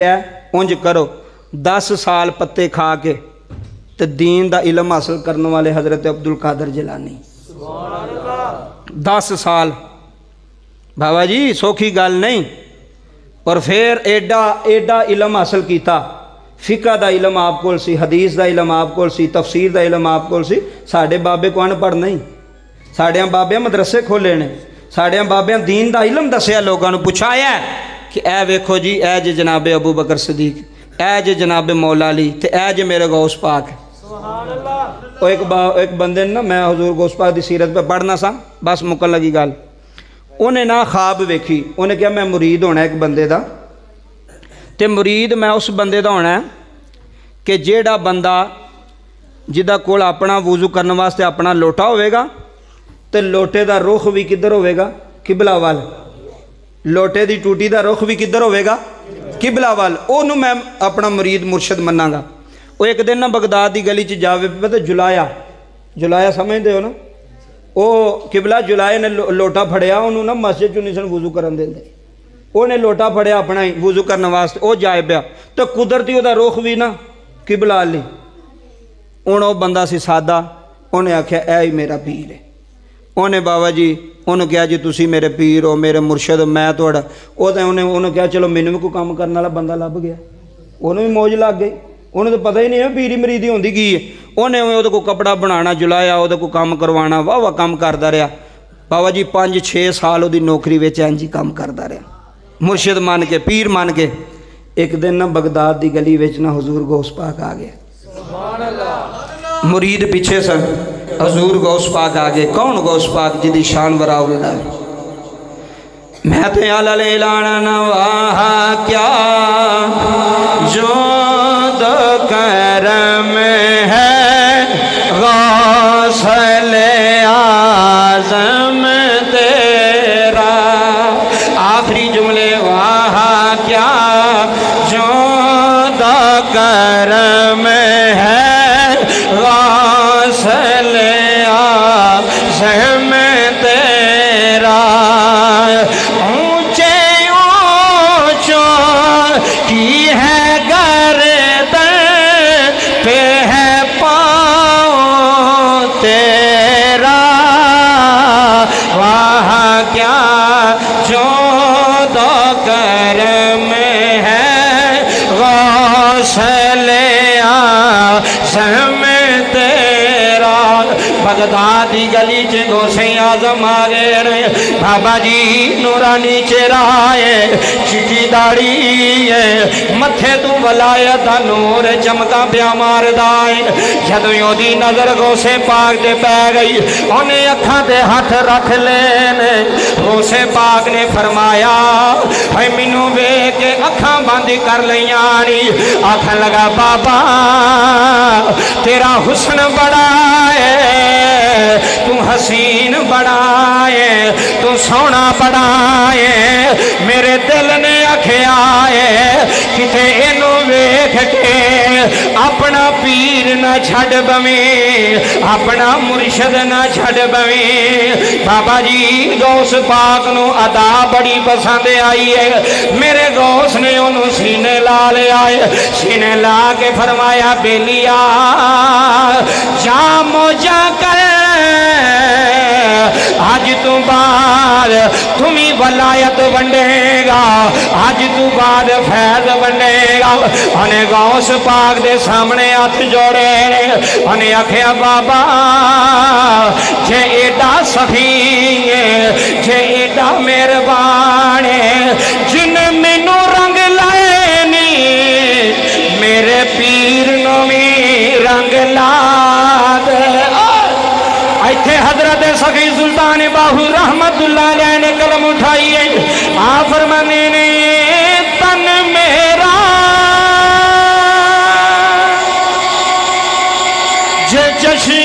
उंज करो 10 साल पत्ते खा के ते दीन दा इलम हासिल करने वाले हज़रत अब्दुल कादर जिलानी 10 साल बाबा जी सौखी गल नहीं। और फिर एडा एडा इलम हासिल किया, फिका दा इलम आप कोल सी, हदीस दा इलम आप कोल सी, तफसीर दा इलम आप कोल सी। साडे बाबे को अनपढ़ नहीं, साढ़े बाबे मदरसे खोले ने, साढ़े बाबे दीन दा इलम दसिया, लोगों को पुछाया कि ए वेखो जी ए जे जनाबे अबू बकर सदीक, ए जे जनाबे मौला अली, ते ए जे मेरे गौस पाक। एक बंदे ने ना, मैं हजूर गौस पाक की सीरत पे पढ़ना सा, बस मुकन लगी गल। उन्हें ना ख्वाब वेखी, उन्हें कहा मैं मुरीद होना एक बंदे दा, ते मुरीद मैं उस बंदे दा होना है कि जेड़ा बंदा जिदा कोल अपना वुजू करने वास्ते अपना लोटा होवेगा, ते लोटे दा रुख भी किधर होवेगा, किबला वाल। लोटे दी टूटी दा रुख भी किधर होवेगा, किबला वाल। ओनू मैं अपना मुरीद मुर्शद मनांगा। वो एक दिन ना बगदाद की गली च जावे पे, तो जुलाया, जुलाया समझते हो ना, वो किबला जुलाए ने लोटा फड़िया, उन्होंने ना मस्जिद चो नहीं सन वुजू करन देंदे, उन्हें लोटा फड़िया अपना ही वुजू करने वास्ते, वो जाए पिया, तो कुदरती वो रुख भी ना किबला अली। हुण वो बंदा सी सादा, उन्हें आख्या ऐ ही मेरा पीर है। उन्हें बाबा जी उन्होंने कहा जी तुसी मेरे पीर हो, मेरे मुर्शद, मैं थोड़ा। उन्हें कहा चलो मैनू भी कोई काम करने वाला बंदा लभ गया, उन्हें भी मौज लग गई। उन्हें तो पता ही नहीं है पीरी मरीदी होंदी की है। उन्हें वो को कपड़ा बनाना जुलाया, वो को काम करवाना, वाह वाह काम करता रहा बाबा जी। 5-6 साल वो नौकरी में इंज ही काम करता रहा, मुर्शद मान के, पीर मान के। एक दिन ना बगदाद की गली में ना हजूर गौस पाक आ गया, मुरीद पीछे सन, हजूर गौस पाक आ गए। कौन गौस पाक जिदी शान बरावला, मैं ते अलाना वाह क्या जो दो करम है गौसल आज़म तेरा। आखिरी जुमले वाह क्या जो दो करम है गौसल आज़म तेरा। ऊंचे ऊंचों की है गर्दन पे है पाँव तेरा। वाह क्या जो दो करम है गौसल आज़म तेरा। बगदाद की गली च गौसे आज़म आ गए रे बाबा जी। नूरानी चेहरा है, चिटी दाड़ी है, मथे तू वलायत दा नूर चमका पिया मारदा है। जदों ओदी नजर गौसे पाक ते पै गई, उन्हें अखां ते हथ रख लेने। गौसे पाक ने फरमाया है मैनू वेख के अखां बंद कर लईयां नी। आखन लगा बाबा तेरा हुस्न बड़ा है, तू हसीन बड़ा है, तू सोना बड़ा है। मेरे दिल ने आख्या है किते इनू वेख के अपना पीर न छड़ बवे, अपना मुर्शद न छड़ बवे। बाबा जी गौस पाक नू अदा बड़ी पसंद आई है। मेरे गौस ने उन्होंने सीने ला लिया है, सीने ला के फरमाया बेलिया जा मौजा कर, आज तू बाद तुम्हें वलायत वंडेगा, आज तू बाद फैज वंडेगा। उन्हें गौस पाक दे सामने हाथ जोड़े, उन्हें आख्या बाबा जे एडा सखी है, जे एडा मेहरबान है, जिन मैनू रंग लाए नी मेरे पीर नू भी रंग ला दे। इत्थे हजरत सखी सुल्तान बाहू रहमतुल्लाह अलैह ने कलम उठाई है। आ फरमाने ने तन मेरा जे जशी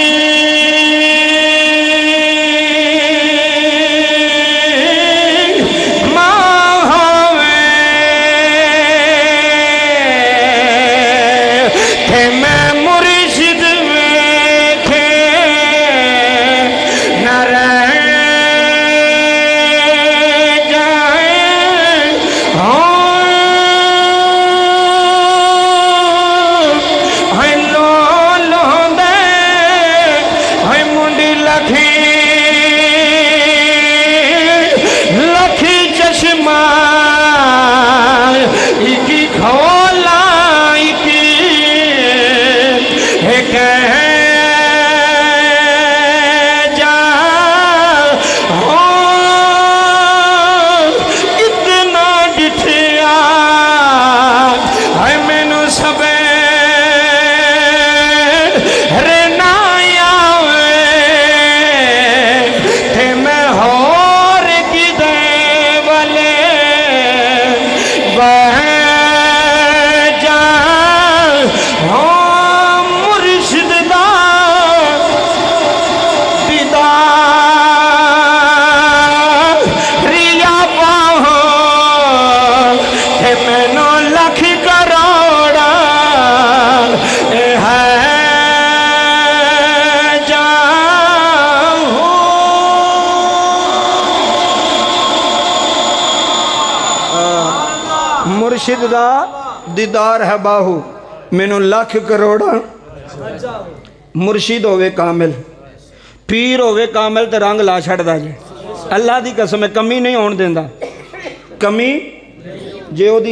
مرشد دا دیدار ہے باہو مینوں لاکھ کروڑا مرشد ہوئے کامل پیر ہوئے کامل تے رنگ لا چھڑ دا جی اللہ دی قسم ہے کمی نہیں ہون دیندا کمی جے او دی